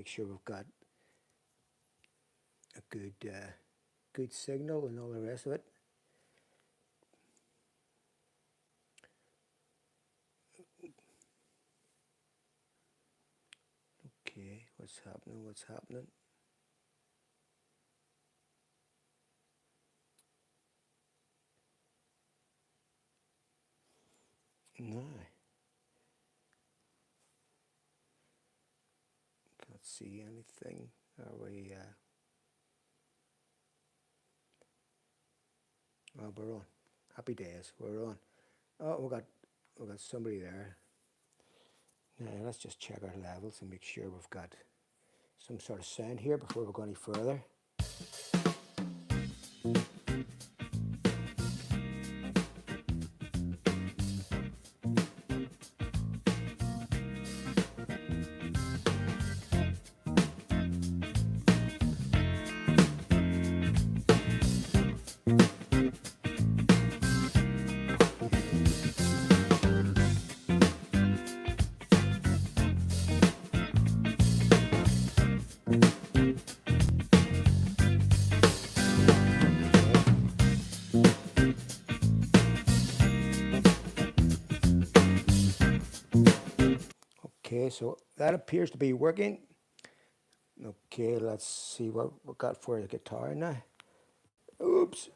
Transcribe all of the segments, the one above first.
Make sure we've got a good signal and all the rest of it. Okay, what's happening? No. Can't see anything. Are we oh, we're on. Happy days, we're on. Oh, we've got somebody there. Now let's just check our levels and make sure we've got some sort of sound here before we go any further. Okay, so that appears to be working. Okay, let's see what we got for the guitar now. Oops.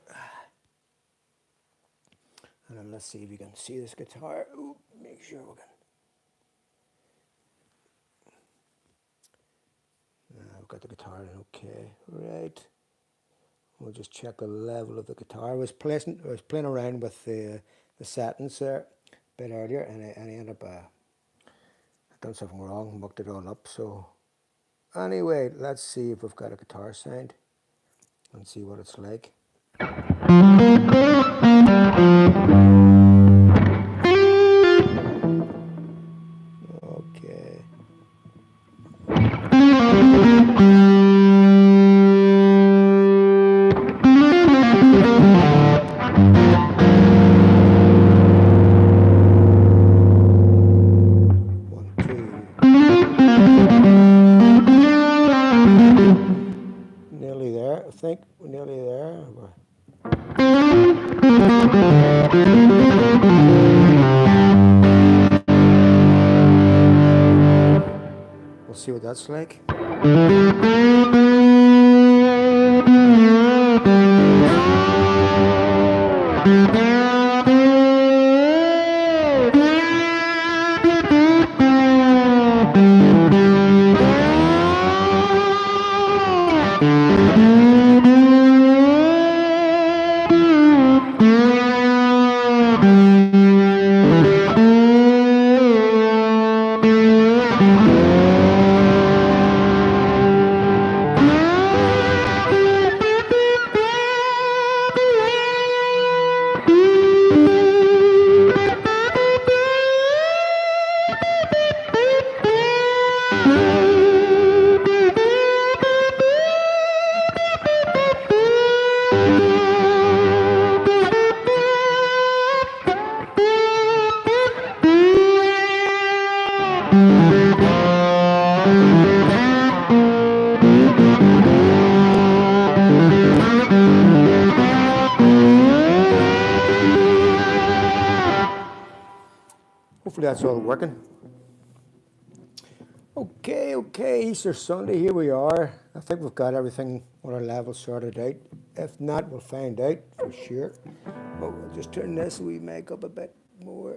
And then let's see if you can see this guitar. Ooh, make sure we can. We've got the guitar in okay. Right. We'll just check the level of the guitar. I was playing around with the settings there a bit earlier, and I ended up done something wrong, mucked it all up. So anyway, let's see if we've got a guitar sound and see what it's like. Okay. Nearly there, I think. We're nearly there. We'll see what that's like. Hopefully that's all working. Okay, Easter Sunday, here we are. I think we've got everything on our levels sorted out. If not, we'll find out for sure. But we'll just turn this so we make up a bit more.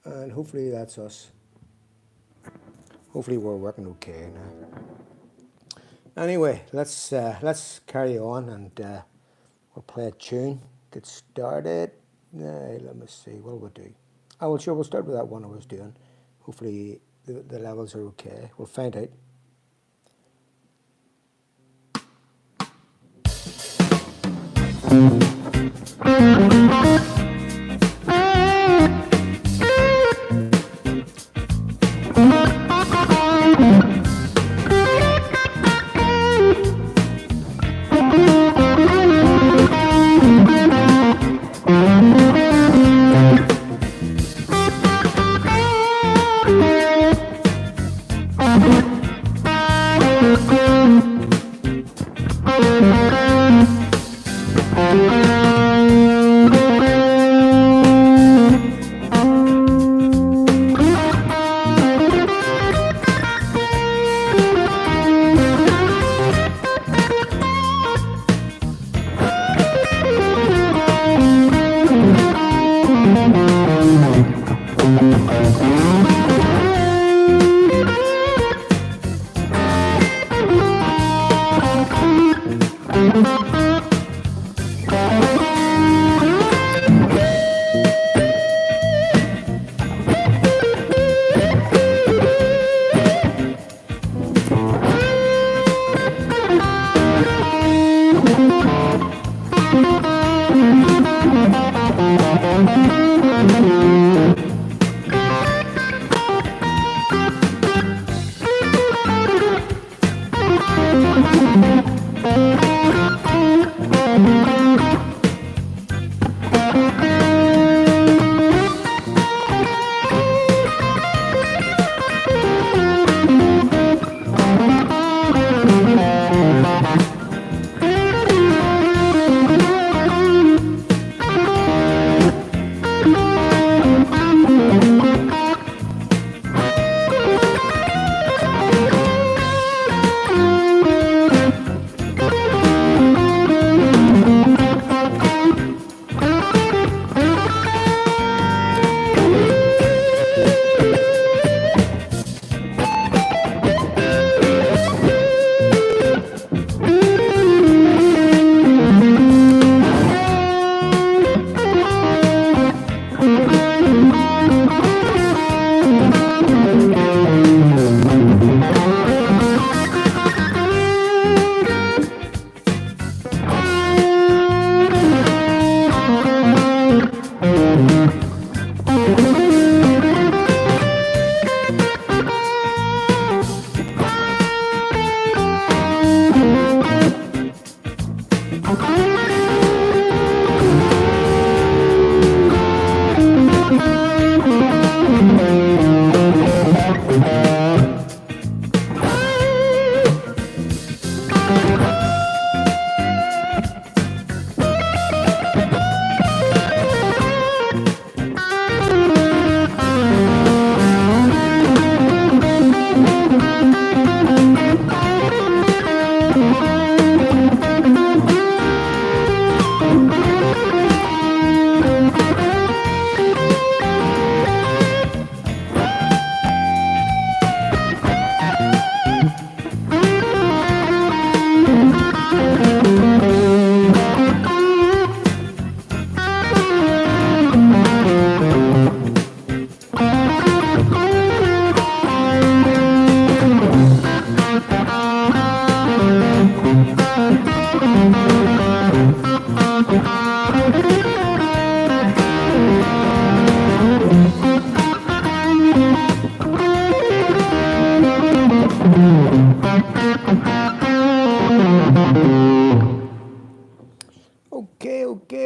And hopefully that's us. Hopefully we're working okay now. Anyway, let's carry on and we'll play a tune. Get started. Let me see, what we'll do. Oh, well, sure, we'll start with that one I was doing. Hopefully the levels are okay. We'll find out.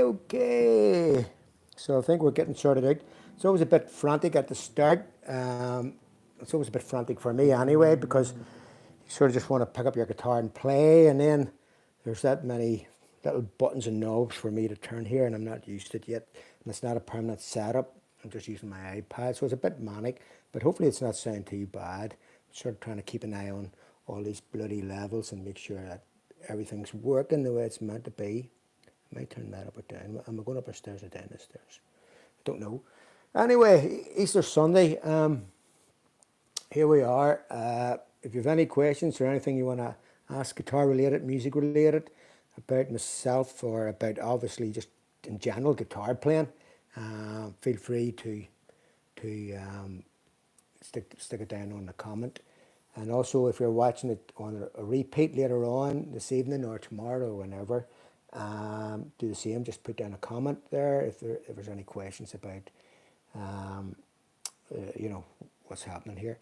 Okay. So I think we're getting sorted out. It's always a bit frantic at the start. It's always a bit frantic for me anyway, because you sort of just want to pick up your guitar and play, and then there's that many little buttons and knobs for me to turn here, and I'm not used to it yet. And it's not a permanent setup. I'm just using my iPad, so it's a bit manic, but hopefully it's not sounding too bad. I'm sort of trying to keep an eye on all these bloody levels and make sure that everything's working the way it's meant to be. I might turn that up or down. Am I going up the stairs or down the stairs? I don't know. Anyway, Easter Sunday. Here we are. If you have any questions or anything you want to ask guitar related, music related, about myself or about obviously just in general guitar playing, feel free to stick it down on the comment. And also, if you're watching it on a repeat later on this evening or tomorrow or whenever, do the same. Just put down a comment there if there's any questions about you know, what's happening here.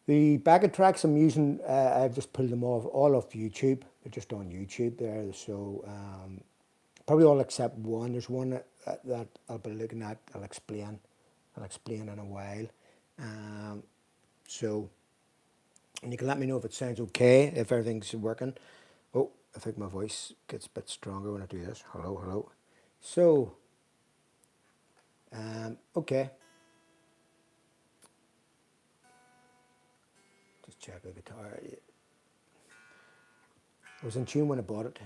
The backing tracks I'm using, I've just pulled them all off YouTube. They're just on YouTube there. So probably all except one. There's one that I'll be looking at. I'll explain in a while. So And you can let me know if it sounds okay, if everything's working. Oh, I think my voice gets a bit stronger when I do this. Hello, hello. So, okay. Just check the guitar. It was in tune when I bought it.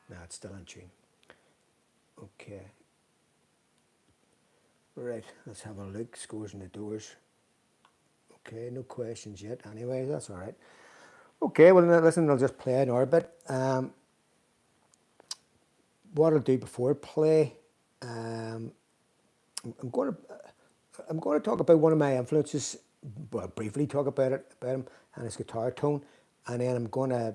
No, it's still in tune. Okay. Right, let's have a look. Scores in the doors. Okay, no questions yet. Anyway, that's all right. Okay, well, listen, I'll just play an orbit. What I'll do before I play, I'm going to talk about one of my influences. Well, briefly talk about him and his guitar tone, and then I'm going to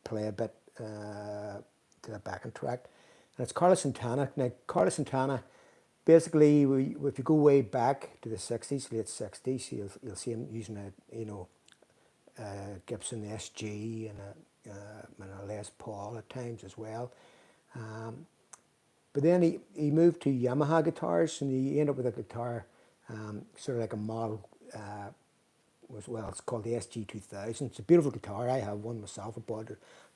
play a bit to the backing track. And it's Carlos Santana. Now, Carlos Santana, basically, if you go way back to the 60s, late 60s, you'll see him using a Gibson SG and a Les Paul at times as well. But then he moved to Yamaha guitars, and he ended up with a guitar, sort of like a model, it's called the SG2000. It's a beautiful guitar. I have one myself. I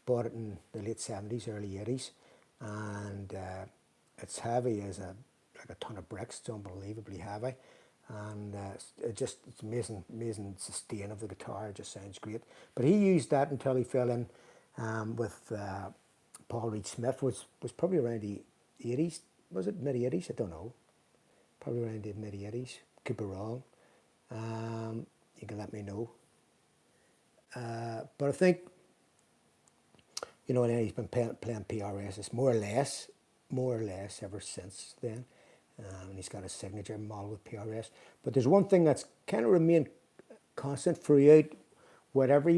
bought it in the late 70s, early 80s. And it's heavy as like a ton of bricks. It's unbelievably heavy. And it's amazing sustain of the guitar. It just sounds great. But he used that until he fell in with Paul Reed Smith, was probably around the 80s. Was it mid-80s? I don't know. Probably around the mid-80s. Could be wrong. You can let me know. But I think, and then he's been playing PRS more or less ever since then. And he's got a signature model with PRS. But there's one thing that's kind of remained constant throughout whatever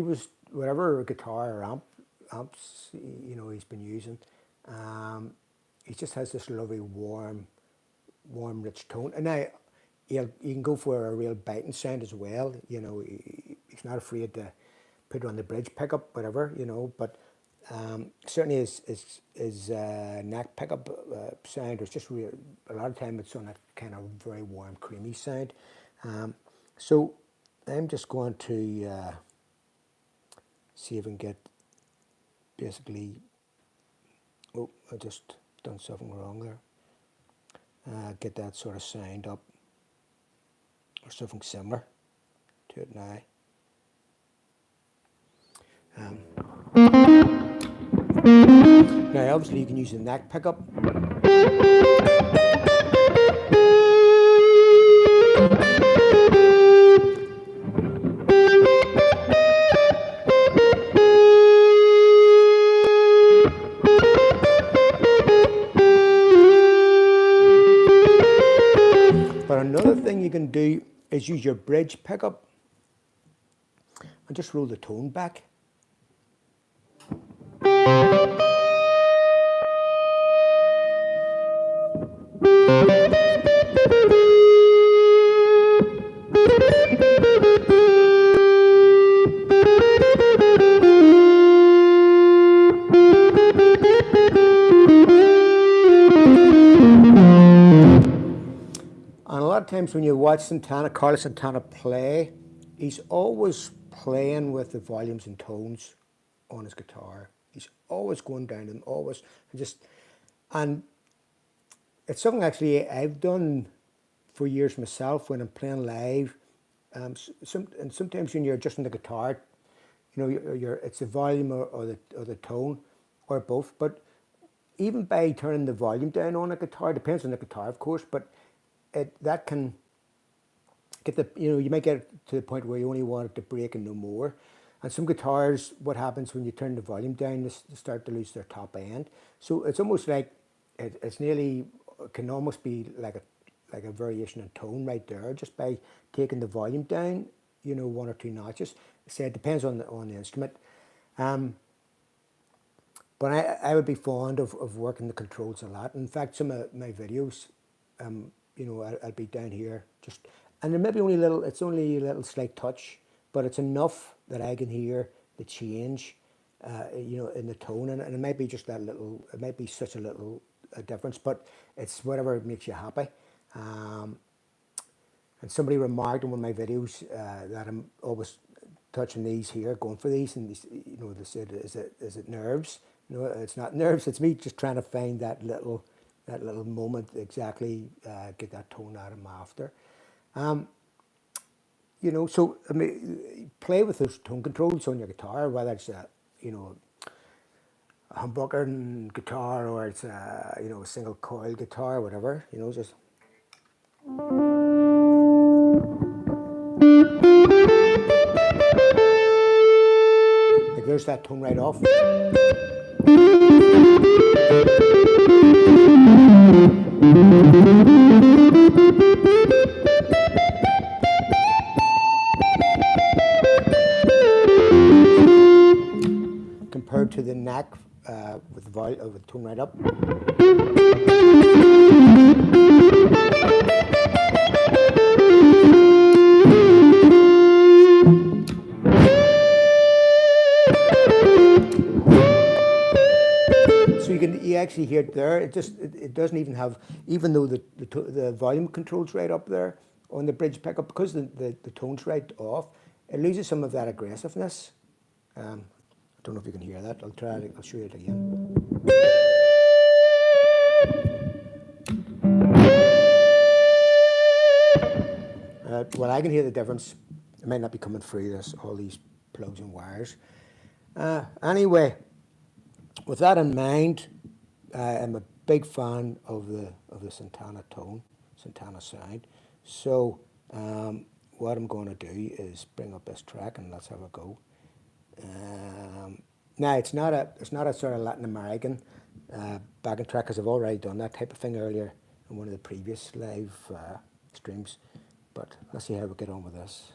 guitar or amps he's been using. He just has this lovely warm rich tone. And now you can go for a real biting sound as well. He's not afraid to put it on the bridge pickup, whatever, but certainly his neck pickup sound is just real. A lot of time it's on that kind of very warm, creamy sound. So I'm just going to see if I can get basically. Oh, I just done something wrong there. Get that sort of sound up, or something similar to it now. Now, obviously, you can use the neck pickup. But another thing you can do is use your bridge pickup and just roll the tone back. And a lot of times when you watch Carlos Santana play, he's always playing with the volumes and tones on his guitar. He's always going down them, always, and it's something actually I've done for years myself when I'm playing live. And sometimes when you're adjusting the guitar, it's the volume or the tone, or both. But even by turning the volume down on a guitar, depends on the guitar, of course, but that can get you might get to the point where you only want it to break and no more. And some guitars, what happens when you turn the volume down, they start to lose their top end. So it's almost like can almost be like a variation in tone right there, just by taking the volume down, one or two notches. Say it depends on the instrument. But I would be fond of working the controls a lot. In fact, some of my videos, I'll be down here and there may be it's only a little slight touch, but it's enough that I can hear the change, in the tone, and it might be just it might be such a little difference, but it's whatever makes you happy. And somebody remarked in one of my videos that I'm always touching these here, going for these, and they said, "Is it nerves?" No, it's not nerves. It's me just trying to find that little moment exactly, get that tone out I'm after. So I mean, play with those tone controls on your guitar, whether it's a humbucker guitar or it's a single coil guitar, whatever. Just. Like there's that tone right off. Compared to the neck with the tone right up. So you actually hear it there. It doesn't even have, even though the volume control's right up there on the bridge pickup, because the tone's right off, it loses some of that aggressiveness. I don't know if you can hear that. I'll show you it again. Well, I can hear the difference. It might not be coming through all these plugs and wires. Anyway, with that in mind, I'm a big fan of the Santana tone, Santana sound. So what I'm going to do is bring up this track and let's have a go. Now it's not a sort of Latin American backing track, because I've already done that type of thing earlier in one of the previous live streams. But let's see how we get on with this.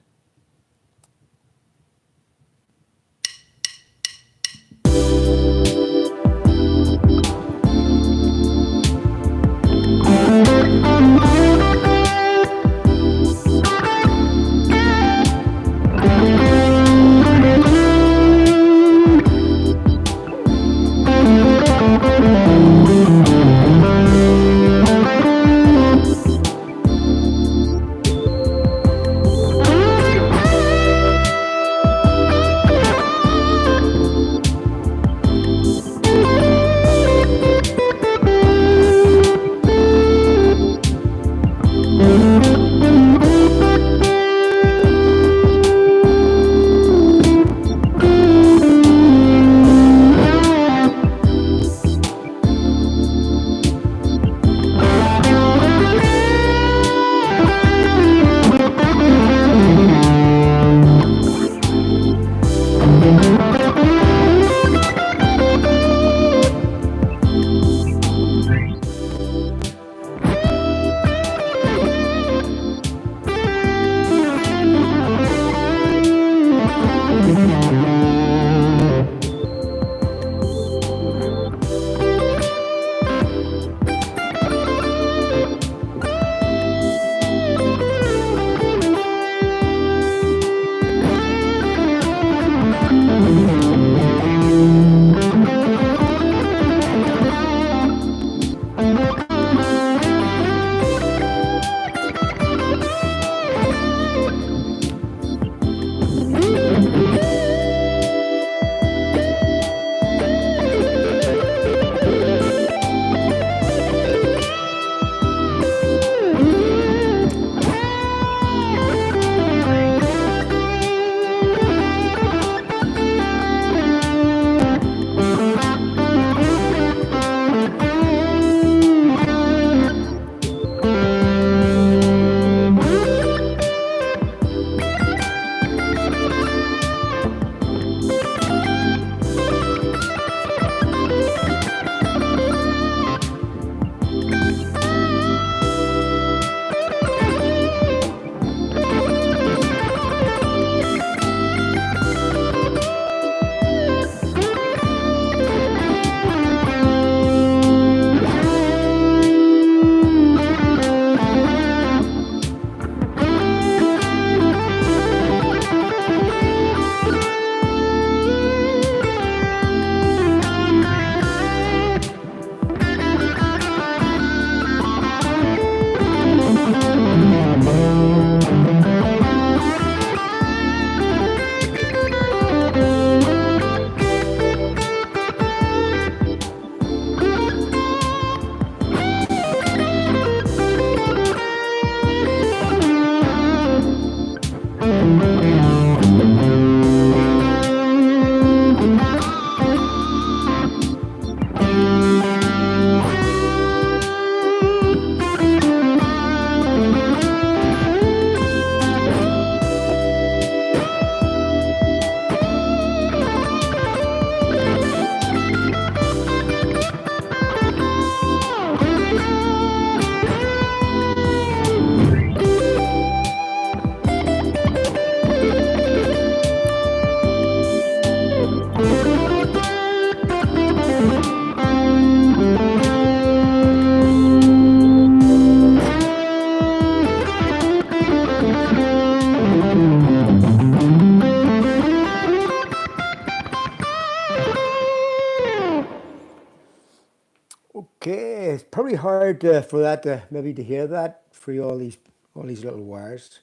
Okay, it's probably hard for that to maybe to hear that through all these little wires,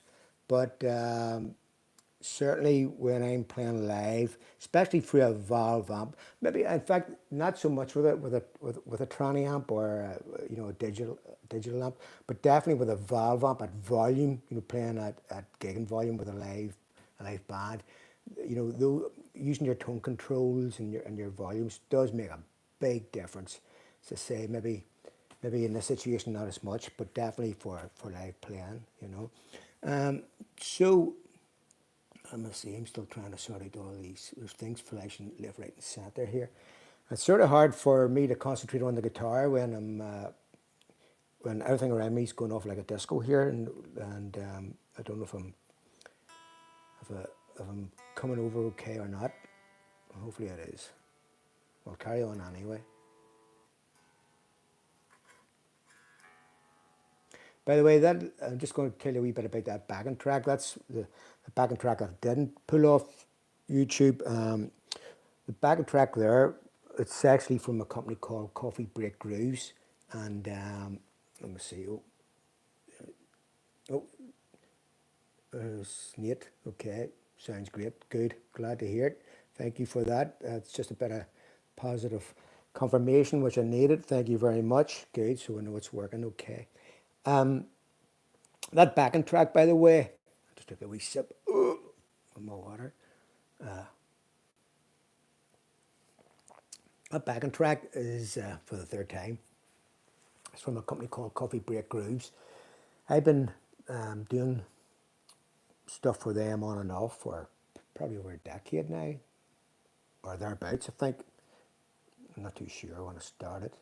but certainly when I'm playing live, especially through a valve amp, maybe in fact not so much with a tranny amp or you know, a digital amp, but definitely with a valve amp at volume, you know, playing at gigging volume with a live band, you know, though using your tone controls and your volumes does make a big difference. To say maybe in this situation not as much, but definitely for live playing, you know. So let me see, I'm still trying to sort out all these things flashing left, right, and center here. It's sort of hard for me to concentrate on the guitar when everything around me is going off like a disco here, and I don't know if I'm coming over okay or not. Hopefully it is. I'll carry on anyway. By the way, that I'm just going to tell you a wee bit about that backing track. That's the backing track I didn't pull off YouTube. The backing track there, it's actually from a company called Coffee Break Grooves. And let me see. Oh, there's Nate. Okay, sounds great. Good. Glad to hear it. Thank you for that. It's just a bit of positive confirmation, which I needed. Thank you very much. Good. So I know it's working okay. That backing track, by the way, I just took a wee sip of my water. That backing track is for the third time. It's from a company called Coffee Break Grooves. I've been doing stuff for them on and off for probably over a decade now, or thereabouts, I think. I'm not too sure when I started.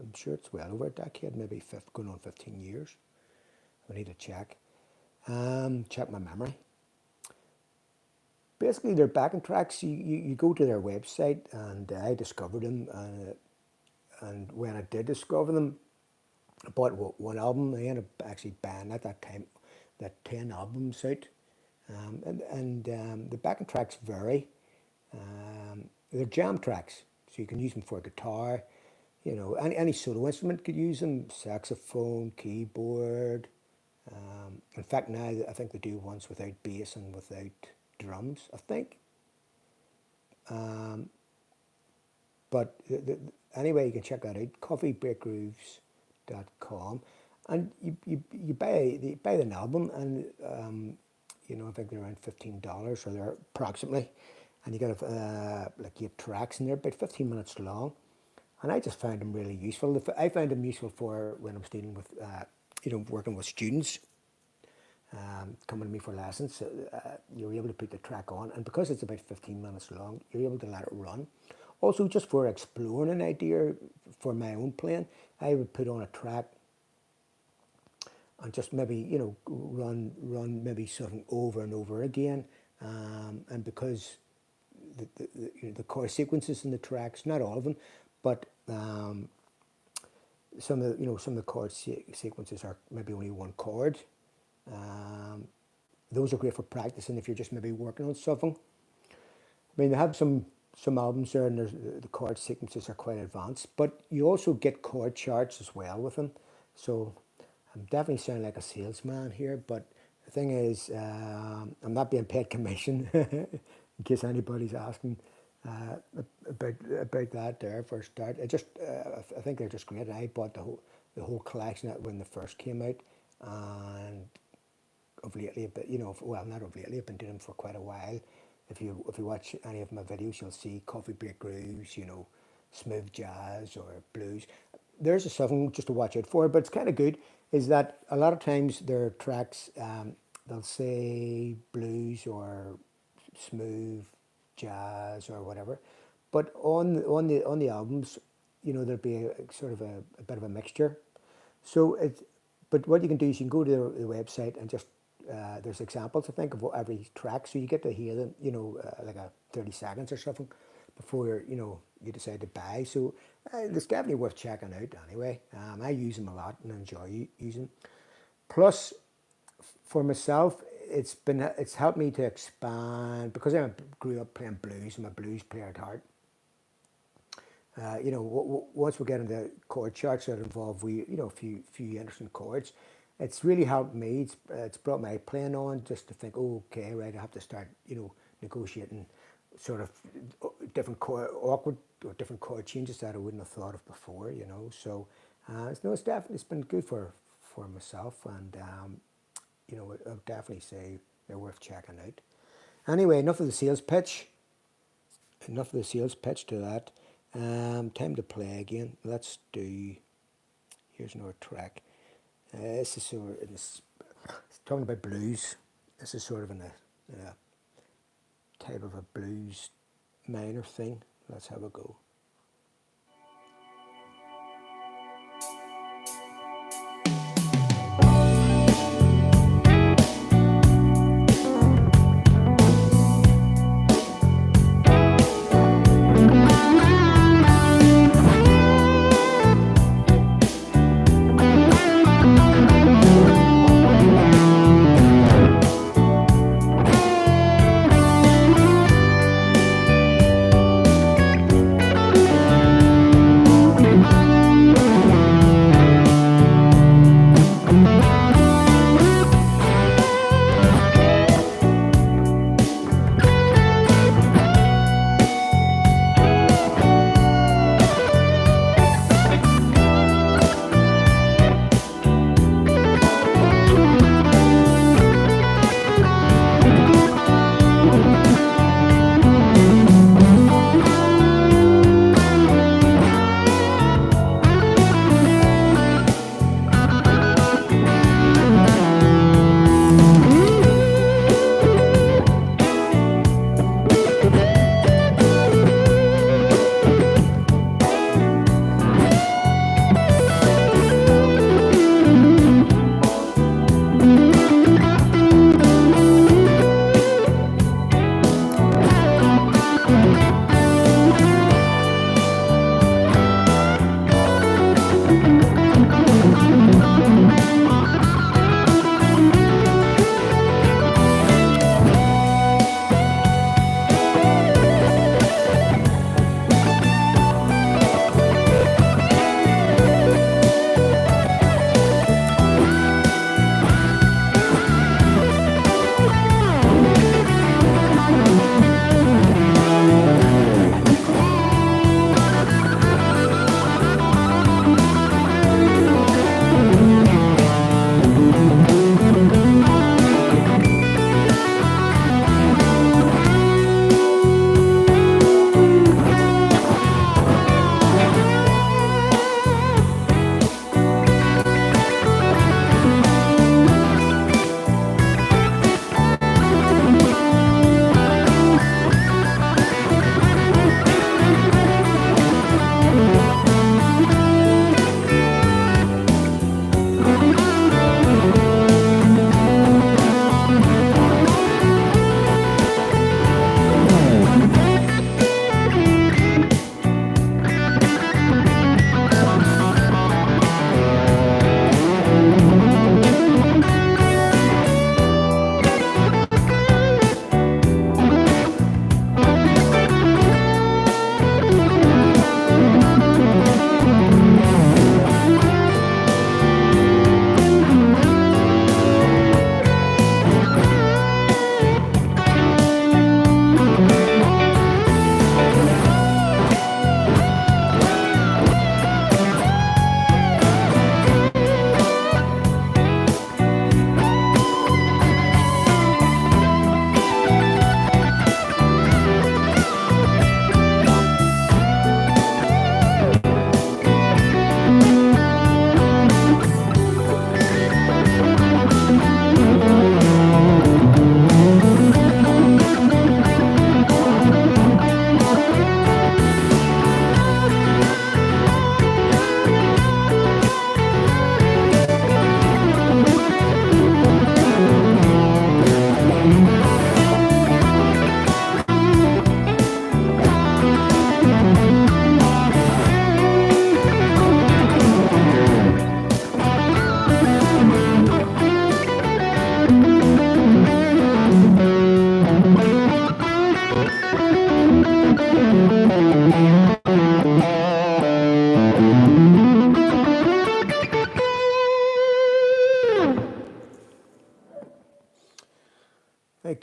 I'm sure it's well over a decade, maybe going on 15 years. I need to check. Check my memory. Basically, they're backing tracks. You go to their website, and I discovered them. And when I did discover them, I bought one album. I ended up actually buying at that time that 10 albums out. The backing tracks vary. They're jam tracks, so you can use them for guitar. You know, any solo instrument could use them. Saxophone, keyboard. In fact, now I think they do ones without bass and without drums, I think. But anyway, you can check that out, coffeebreakgrooves.com. And you buy an album, and you know, I think they're around $15, or they're approximately, and you got like 8 tracks in there, about 15 minutes long. And I just found them really useful. I found them useful for when I was dealing with, you know, working with students coming to me for lessons. You're able to put the track on, and because it's about 15 minutes long, you're able to let it run. Also, just for exploring an idea for my own playing, I would put on a track and just maybe, you know, run maybe something over and over again. And because the chord sequences in the tracks, not all of them, but some of the chord sequences are maybe only one chord. Those are great for practicing if you're just maybe working on something. I mean, they have some albums there, and the chord sequences are quite advanced, but you also get chord charts as well with them. So I'm definitely sounding like a salesman here, but the thing is, I'm not being paid commission, in case anybody's asking about that there for a start. I think they're just great. I bought the whole collection when they first came out, and of lately, but you know, well, not of lately. I've been doing them for quite a while. If you watch any of my videos, you'll see coffee break grooves, you know, smooth jazz or blues. There's a something just to watch out for, but it's kind of good. Is that a lot of times their tracks, they'll say blues or smooth jazz or whatever, but on the albums, you know, there'll be a sort of a bit of a mixture. So it, but what you can do is you can go to the website and just there's examples I think of every track, so you get to hear them, you know, like a 30 seconds or something before you know you decide to buy. So it's definitely worth checking out anyway. I use them a lot and enjoy using them. Plus, for myself, it's helped me to expand because I grew up playing blues. I'm a blues player at heart. You know, once we get into chord charts that involve a few interesting chords, it's really helped me. It's brought my playing on just to think, oh, okay, right, I have to start, you know, negotiating sort of different chord, awkward or different chord changes that I wouldn't have thought of before, you know. So, it's definitely, it's been good for myself, and you know, I would definitely say they're worth checking out. Anyway, enough of the sales pitch. Enough of the sales pitch to that. Time to play again. Let's do. Here's another track. This is sort of it's talking about blues. This is sort of in a type of a blues minor thing. Let's have a go.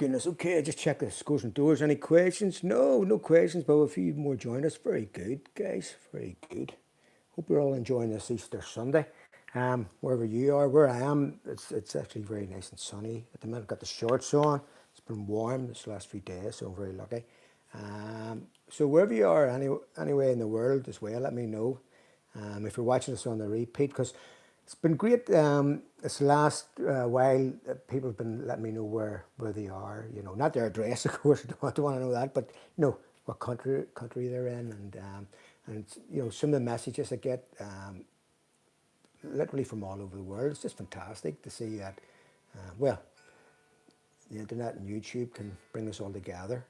goodness. Okay, just check the scores and doors. Any questions? No, no questions, but a few more join us. Very good, guys. Very good. Hope you're all enjoying this Easter Sunday. Wherever you are, where I am, it's actually very nice and sunny. At the minute, I've got the shorts on. It's been warm this last few days, so I'm very lucky. So wherever you are, anyway in the world as well, let me know. If you're watching us on the repeat, because it's been great this last while. People have been letting me know where they are. You know, not their address, of course. I don't want to know that, but you know what country they're in, and you know some of the messages I get, literally from all over the world. It's just fantastic to see that. Well, the internet and YouTube can bring us all together.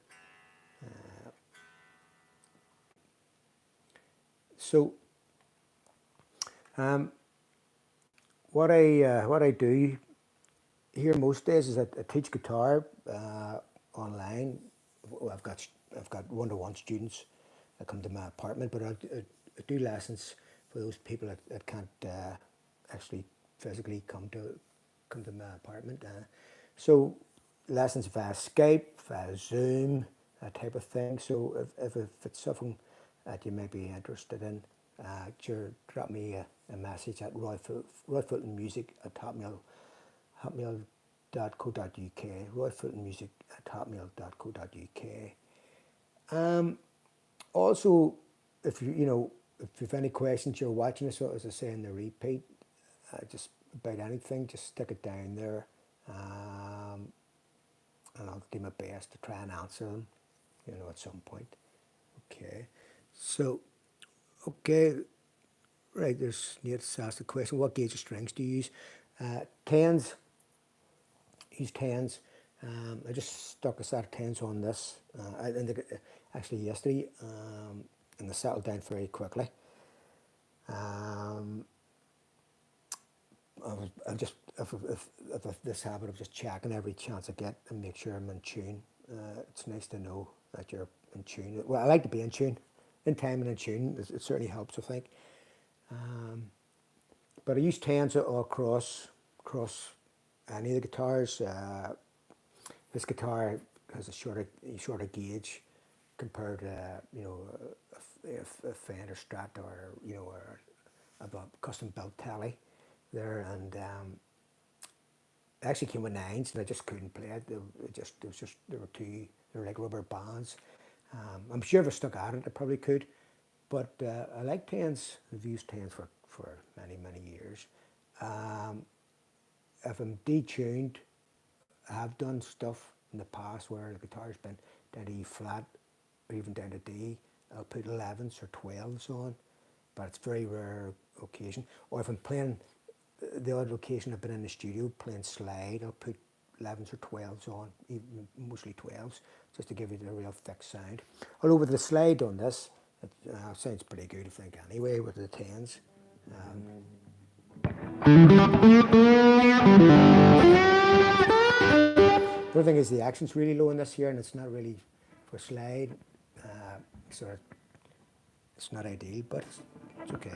So. What I do here most days is I teach guitar online. I've got one-to-one students that come to my apartment, but I do lessons for those people that can't actually physically come to my apartment. So lessons via Skype, via Zoom, that type of thing. So if it's something that you may be interested in, sure, drop me a message at royfultonmusic@hotmail.co.uk, royfultonmusic@hotmail.co.uk. Also, if you've any questions, you're watching this, as I say in the repeat, just about anything, just stick it down there, and I'll do my best to try and answer them, at some point. Okay, so. Okay, right, there's Nate's asked the question, what gauge of strings do you use? Tens, use tens. I just stuck a set of tens on this, actually yesterday, and they settled down very quickly. I've this habit of just checking every chance I get and make sure I'm in tune. It's nice to know that you're in tune. Well, I like to be in tune. In time and in tune, it certainly helps, I think. But I use tens all across any of the guitars. This guitar has a shorter gauge compared to a Fender Strat or or a custom built Tele there, and it actually came with nines, and I just couldn't play it. They were like rubber bands. I'm sure if I stuck at it, I probably could, but I like tens. I've used tens for many years. If I'm detuned, I have done stuff in the past where the guitar's been down to E flat or even down to D. I'll put 11s or 12s on, but it's very rare occasion. Or if I'm playing the odd occasion I've been in the studio playing slide, I'll put 11s or 12s on, even mostly 12s, just to give you the real thick sound. Although with the slide on this, it sounds pretty good, I think, anyway, with the 10s. The other thing is the action's really low in this here, and it's not really for slide, so it's not ideal, but it's okay.